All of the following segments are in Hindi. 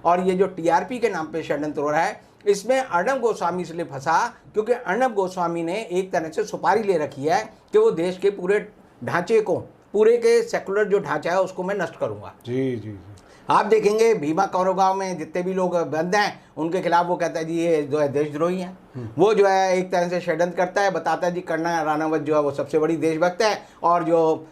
और ये जो टीआरपी के नाम पे षड्यंत्र हो रहा है, इसमें अर्णब गोस्वामी इसलिए फंसा क्योंकि अर्णब गोस्वामी ने एक तरह से सुपारी ले रखी है कि वो देश के पूरे ढांचे को, पूरे के सेकुलर जो ढांचा है उसको मैं नष्ट करूंगा। जी जी। आप देखेंगे भीमा कोरेगांव में जितने भी लोग बंद हैं उनके खिलाफ वो कहता है जी ये जो है देशद्रोही हैं। वो जो है एक तरह से षड्यंत्र करता है, बताता है जी कर्नल राणावत जो है वो सबसे बड़ी देशभक्त है, और जो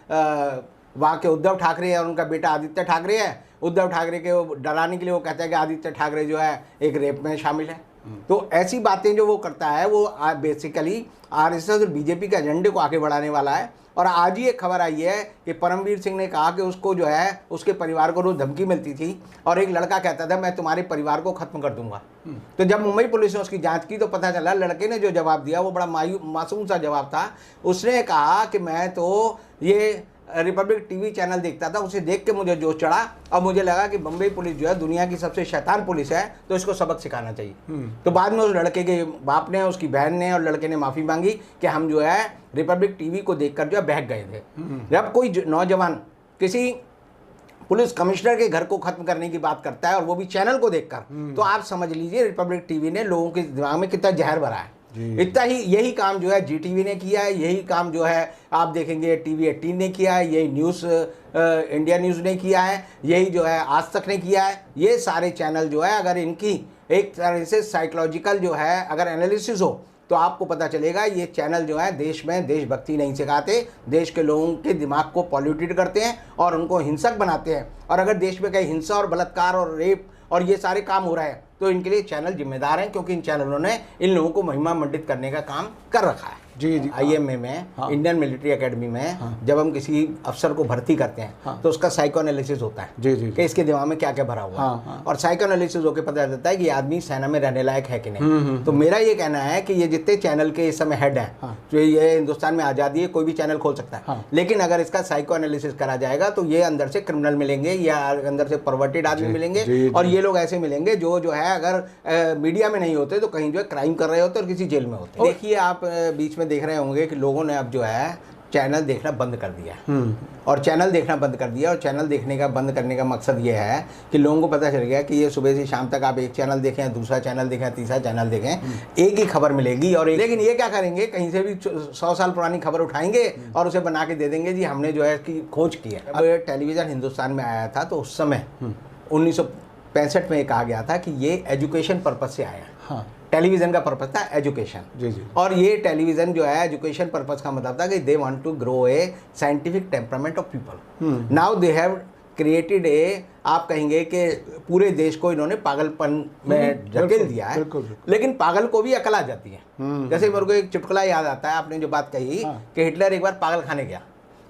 वहाँ के उद्धव ठाकरे है और उनका बेटा आदित्य ठाकरे है, उद्धव ठाकरे के वो डराने के लिए वो कहता है कि आदित्य ठाकरे जो है एक रेप में शामिल है। तो ऐसी बातें जो वो करता है वो बेसिकली आरएसएस और बीजेपी के एजेंडे को आगे बढ़ाने वाला है। और आज ही एक खबर आई है कि परमवीर सिंह ने कहा कि उसको जो है उसके परिवार को रोज धमकी मिलती थी और एक लड़का कहता था मैं तुम्हारे परिवार को खत्म कर दूंगा। तो जब मुंबई पुलिस ने उसकी जांच की तो पता चला लड़के ने जो जवाब दिया वो बड़ा मासूम सा जवाब था। उसने कहा कि मैं तो ये रिपब्लिक टीवी चैनल देखता था, उसे देख के मुझे जोश चढ़ा और मुझे लगा कि बम्बई पुलिस जो है दुनिया की सबसे शैतान पुलिस है, तो इसको सबक सिखाना चाहिए। तो बाद में उस लड़के के बाप ने, उसकी बहन ने और लड़के ने माफ़ी मांगी कि हम जो है रिपब्लिक टीवी को देखकर जो है बहक गए थे। जब कोई नौजवान किसी पुलिस कमिश्नर के घर को खत्म करने की बात करता है और वो भी चैनल को देखकर, तो आप समझ लीजिए रिपब्लिक टीवी ने लोगों के दिमाग में कितना जहर भरा है। इतना ही, यही काम जो है जीटीवी ने किया है, यही काम जो है आप देखेंगे टीवी 18 ने किया है, यही न्यूज़ इंडिया न्यूज़ ने किया है, यही जो है आज तक ने किया है। ये सारे चैनल जो है अगर इनकी एक तरह से साइकोलॉजिकल जो है अगर एनालिसिस हो तो आपको पता चलेगा ये चैनल जो है देश में देशभक्ति नहीं सिखाते, देश के लोगों के दिमाग को पॉल्यूटेड करते हैं और उनको हिंसक बनाते हैं। और अगर देश में कहीं हिंसा और बलात्कार और रेप और ये सारे काम हो रहा है तो इनके लिए चैनल जिम्मेदार हैं, क्योंकि इन चैनलों ने इन लोगों को महिमा मंडित करने का काम कर रखा है। जी जी। आईएमए में, इंडियन मिलिट्री एकेडमी में जब हम किसी अफसर को भर्ती करते हैं तो उसका साइको एनालिसिस होता है जी जी कि इसके दिमाग में क्या क्या भरा हुआ है, और साइको एनालिसिस होकर पता चलता है कि ये आदमी सेना में रहने लायक है कि नहीं। तो मेरा ये कहना है कि ये जितने चैनल के इस समय हेड हैं, जो ये हिंदुस्तान में आज़ादी है, कोई भी चैनल खोल सकता है, लेकिन अगर इसका साइको एनालिसिस करा जाएगा तो ये अंदर से क्रिमिनल मिलेंगे या अंदर से परवर्टेड आदमी मिलेंगे, और ये लोग ऐसे मिलेंगे जो है अगर मीडिया में नहीं होते तो कहीं जो है क्राइम कर रहे होते और किसी जेल में होते। देखिए आप बीच में देख रहे होंगे कि लोगों ने अब जो है चैनल देखना बंद कर दिया है, और चैनल देखना बंद कर दिया, और चैनल देखने का बंद करने का मकसद ये है कि लोगों को पता चल गया कि ये सुबह से शाम तक आप एक चैनल देखें, दूसरा चैनल देखें, तीसरा चैनल देखें, एक ही खबर मिलेगी। और लेकिन ये क्या करेंगे, कहीं से भी 100 साल पुरानी खबर उठाएंगे और उसे बना के दे देंगे जी हमने जो है कि खोज की है। अब टेलीविज़न हिंदुस्तान में आया था तो उस समय 1965 में कहा गया था कि ये एजुकेशन पर्पज से आया। हाँ, टेलीविज़न का पर्पज़ था एजुकेशन। जी जी। और ये टेलीविज़न जो है एजुकेशन पर्पज़ का मतलब था कि they want to grow a scientific temperament of people. Now they have created a, आप कहेंगे कि पूरे देश को इन्होंने पागलपन में धकेल दिया है। लेकिन पागल को भी अकल आ जाती है। जैसे मेरे को एक चुटकुला याद आता है, आपने जो बात कही कि हिटलर एक बार पागल खाने गया,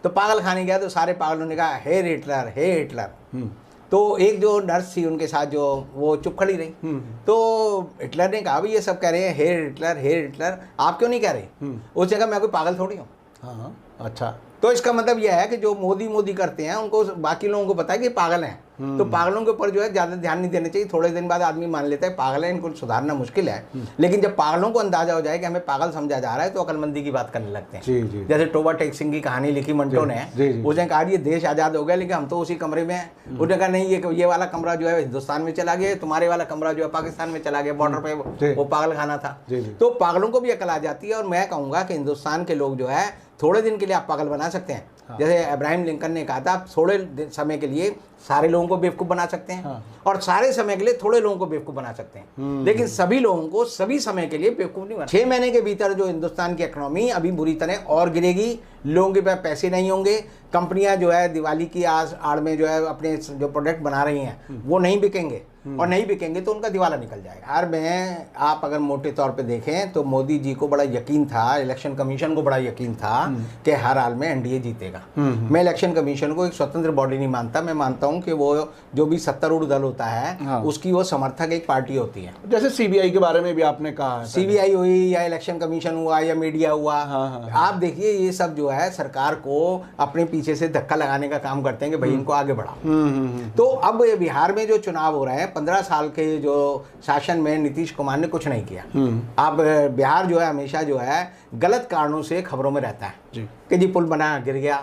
तो पागल खाने गया तो सारे पागलों ने कहा हे हिटलर, हे हिटलर। तो एक जो नर्स थी उनके साथ जो वो चुप खड़ी रही, तो हिटलर ने कहा भाई ये सब कह रहे हैं हे हिटलर, हे हिटलर, आप क्यों नहीं कह रहे? उसने कहा मैं कोई पागल थोड़ी हूँ। हाँ, अच्छा। तो इसका मतलब यह है कि जो मोदी मोदी करते हैं उनको बाकी लोगों को पता है कि पागल हैं, तो पागलों के ऊपर जो है ज़्यादा ध्यान नहीं देना चाहिए। थोड़े दिन बाद आदमी मान लेता है पागल है, इनको सुधारना मुश्किल है। लेकिन जब पागलों को अंदाजा हो जाए कि हमें पागल समझा जा रहा है तो अकलमंदी की बात करने लगते हैं। जी जी। जैसे टोबा टेक सिंह की कहानी लिखी मंटो ने, उसने कहा ये देश आज़ाद हो गया लेकिन हम तो उसी कमरे में हैं। उसने कहा नहीं, ये वाला कमरा जो है हिंदुस्तान में चला गया, तुम्हारे वाला कमरा जो है पाकिस्तान में चला गया, बॉर्डर पे वो पागल खाना था। तो पागलों को भी अकल आ जाती है। और मैं कहूँगा कि हिंदुस्तान के लोग जो है थोड़े दिन के लिए आप पागल बना सकते हैं। जैसे अब्राहम लिंकन ने कहा था आप थोड़े समय के लिए सारे लोगों को बेवकूफ़ बना सकते हैं, और सारे समय के लिए थोड़े लोगों को बेवकूफ़ बना सकते हैं, लेकिन सभी लोगों को सभी समय के लिए बेवकूफ़ नहीं बना। 6 महीने के भीतर जो हिंदुस्तान की इकोनॉमी अभी बुरी तरह और गिरेगी, लोगों के पास पैसे नहीं होंगे, कंपनियां जो है दिवाली की आड़ में जो है अपने जो प्रोडक्ट बना रही हैं वो नहीं बिकेंगे, और नहीं बिकेंगे तो उनका दिवाला निकल जाएगा। हर में आप अगर मोटे तौर पे देखें तो मोदी जी को बड़ा यकीन था, इलेक्शन कमीशन को बड़ा यकीन था कि हर हाल में एनडीए जीतेगा। मैं इलेक्शन कमीशन को एक स्वतंत्र बॉडी नहीं मानता, मैं मानता हूं कि वो जो भी सत्तारूढ़ दल होता है उसकी वो समर्थक एक पार्टी होती है। जैसे सीबीआई के बारे में भी आपने कहा, सीबीआई हुई या इलेक्शन कमीशन हुआ या मीडिया हुआ, आप देखिए ये सब जो है सरकार को अपने पीछे से धक्का लगाने का काम करते हैं कि भाई इनको आगे बढ़ाओ। तो अब बिहार में जो चुनाव हो रहे हैं में 15 साल के जो शासन में नीतीश कुमार ने कुछ नहीं किया। अब बिहार जो है हमेशा जो है गलत कारणों से खबरों में रहता है जी। कि जी पुल बना गिर गया,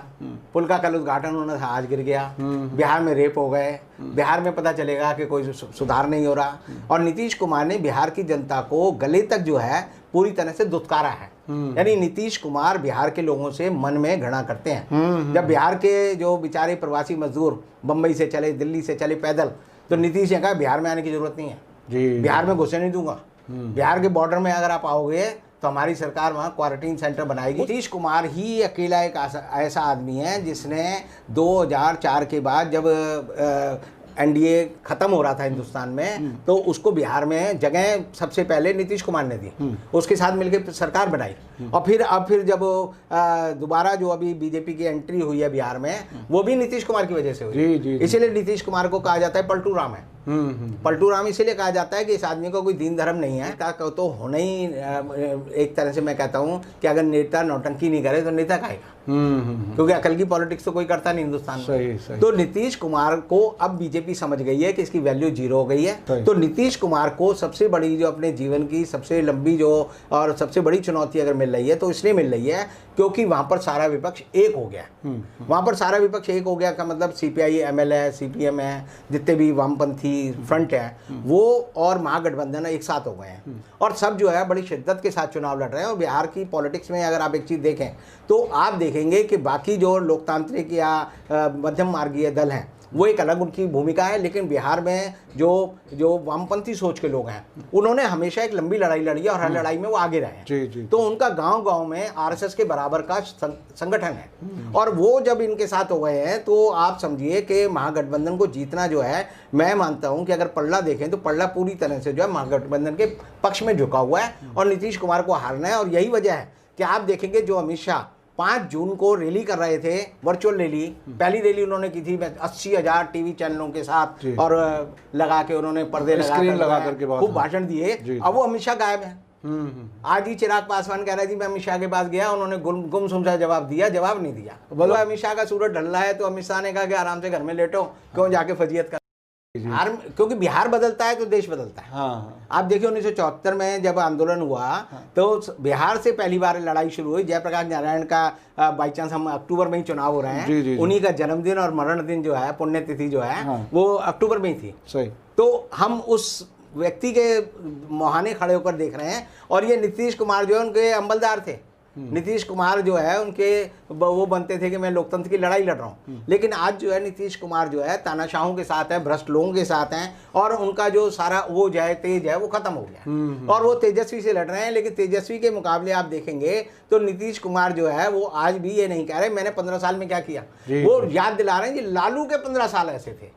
पुल का कल उद्घाटन होना था आज गिर गया, बिहार में रेप हो गए, बिहार में पता चलेगा कि कोई सुधार नहीं हो रहा। और नीतीश कुमार ने बिहार की जनता को गले तक जो है पूरी तरह से दुत्कारा है। यानी नीतीश कुमार बिहार के लोगों से मन में घृणा करते हैं। जब बिहार के जो बेचारे प्रवासी मजदूर बम्बई से चले, दिल्ली से चले पैदल, तो नीतीश ने कहा बिहार में आने की जरूरत नहीं है जी। बिहार में घुसने नहीं दूंगा, बिहार के बॉर्डर में अगर आप आओगे तो हमारी सरकार वहाँ क्वारंटीन सेंटर बनाएगी। नीतीश कुमार ही अकेला एक ऐसा आदमी है जिसने 2004 के बाद जब एनडीए खत्म हो रहा था हिंदुस्तान में, तो उसको बिहार में जगह सबसे पहले नीतीश कुमार ने दी, उसके साथ मिलकर सरकार बनाई। और फिर जब दोबारा जो अभी बीजेपी की एंट्री हुई है बिहार में, वो भी नीतीश कुमार की वजह से हुई। इसीलिए नीतीश कुमार को कहा जाता है पलटू राम है। पलटू राम इसीलिए कहा जाता है कि इस आदमी को कोई दीन धर्म नहीं है। तो होना ही एक तरह से मैं कहता हूँ कि अगर नेता नौटंकी नहीं करे तो नेता खाएगा, क्योंकि अकल की पॉलिटिक्स तो कोई करता नहीं हिंदुस्तान में। तो नीतीश कुमार को अब बीजेपी समझ गई है कि इसकी वैल्यू जीरो हो गई है। तो नीतीश कुमार को सबसे बड़ी जो अपने जीवन की सबसे लंबी जो और सबसे बड़ी चुनौती अगर मिल रही है तो इसलिए मिल रही है क्योंकि वहां पर सारा विपक्ष एक हो गया। वहां पर सारा विपक्ष एक हो गया का मतलब सीपीआई एमएल है, सीपीएम है, जितने भी वामपंथी फ्रंट है वो और महागठबंधन एक साथ हो गए हैं और सब जो है बड़ी शिद्दत के साथ चुनाव लड़ रहे हैं। और बिहार की पॉलिटिक्स में अगर आप एक चीज़ देखें तो आप देखेंगे कि बाकी जो लोकतांत्रिक या मध्यम मार्गीय दल हैं वो एक अलग उनकी भूमिका है, लेकिन बिहार में जो वामपंथी सोच के लोग हैं उन्होंने हमेशा एक लंबी लड़ाई लड़ी है और हर लड़ाई में वो आगे रहे हैं। जी। तो उनका गांव-गांव में आरएसएस के बराबर का संगठन है और वो जब इनके साथ हो गए हैं तो आप समझिए कि महागठबंधन को जीतना जो है, मैं मानता हूं कि अगर पल्ला देखें तो पल्ला पूरी तरह से जो है महागठबंधन के पक्ष में झुका हुआ है और नीतीश कुमार को हारना है। और यही वजह है कि आप देखेंगे जो अमित शाह 5 जून को रैली कर रहे थे, वर्चुअल रैली, पहली रैली उन्होंने की थी 80,000 टीवी चैनलों के साथ और लगा के उन्होंने पर्दे लगा करके खूब भाषण दिए। अब वो अमित शाह गायब है। आज ही चिराग पासवान कह रहे थे मैं अमित शाह के पास गया, उन्होंने गुमसुम सा जवाब नहीं दिया। बोलो अमित शाह का सूरज ढल रहा है तो अमित शाह ने कहा कि आराम से घर में लेटो, क्यों जाके फजीयत कर। क्योंकि बिहार बदलता है तो देश बदलता है। आप देखिए 1974 में जब आंदोलन हुआ तो बिहार से पहली बार लड़ाई शुरू हुई। जयप्रकाश नारायण का बाई चांस हम अक्टूबर में ही चुनाव हो रहे हैं, उन्हीं का जन्मदिन और मरण दिन जो है, पुण्यतिथि जो है वो अक्टूबर में ही थी। सही। तो हम उस व्यक्ति के मुहाने खड़े होकर देख रहे हैं और ये नीतीश कुमार जो है उनके अंबलदार थे। नीतीश कुमार जो है उनके वो बनते थे कि मैं लोकतंत्र की लड़ाई लड़ रहा हूँ, लेकिन आज जो है नीतीश कुमार जो है तानाशाहों के साथ है, भ्रष्ट लोगों के साथ हैं और उनका जो सारा वो जो है तेज है वो खत्म हो गया और वो तेजस्वी से लड़ रहे हैं। लेकिन तेजस्वी के मुकाबले आप देखेंगे तो नीतीश कुमार जो है वो आज भी ये नहीं कह रहे मैंने 15 साल में क्या किया, वो याद दिला रहे हैं कि लालू के 15 साल ऐसे थे।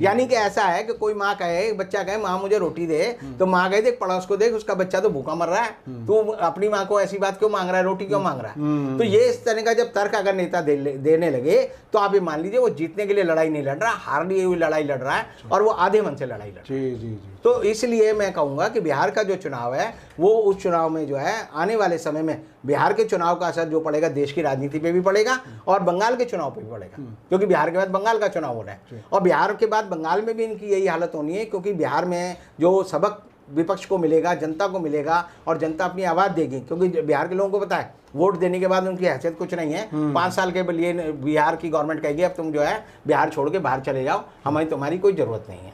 यानी कि ऐसा है कि कोई माँ कहे, बच्चा कहे माँ मुझे रोटी दे, तो माँ कहे देख पड़ोस को देख उसका बच्चा तो भूखा मर रहा है, तू अपनी माँ को ऐसी बात क्यों मांग रहा है, रोटी क्यों मांग रहा है। तो ये इस तरह का जब तर्क अगर नेता देने लगे तो आप ये मान लीजिए वो जीतने के लिए लड़ाई नहीं लड़ रहा, हारने हुई लड़ाई लड़ रहा है और वो आधे मन से लड़ाई लड़ रहा है। तो इसलिए मैं कहूँगा कि बिहार का जो चुनाव है वो उस चुनाव में जो है आने वाले समय में बिहार के चुनाव का असर जो पड़ेगा देश की राजनीति पे भी पड़ेगा और बंगाल के चुनाव पे भी पड़ेगा, क्योंकि बिहार के बाद बंगाल का चुनाव हो रहा है और बिहार के बाद बंगाल में भी इनकी यही हालत होनी है, क्योंकि बिहार में जो सबक विपक्ष को मिलेगा, जनता को मिलेगा और जनता अपनी आवाज़ देगी, क्योंकि बिहार के लोगों को पता है वोट देने के बाद उनकी हैसियत कुछ नहीं है। 5 साल के लिए बिहार की गवर्नमेंट कहेगी अब तुम जो है बिहार छोड़ के बाहर चले जाओ, हमें तुम्हारी कोई ज़रूरत नहीं है।